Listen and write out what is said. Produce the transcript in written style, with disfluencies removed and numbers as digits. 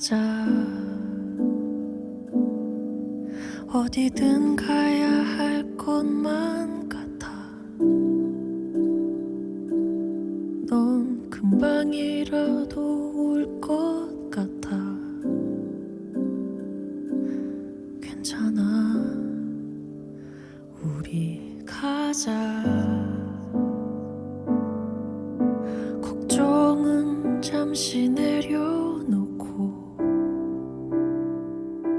가자. 어디든 가야 할 것만 같아. 넌 금방이라도 올 것 같아. 괜찮아, 우리 가자. 걱정은 잠시 내려.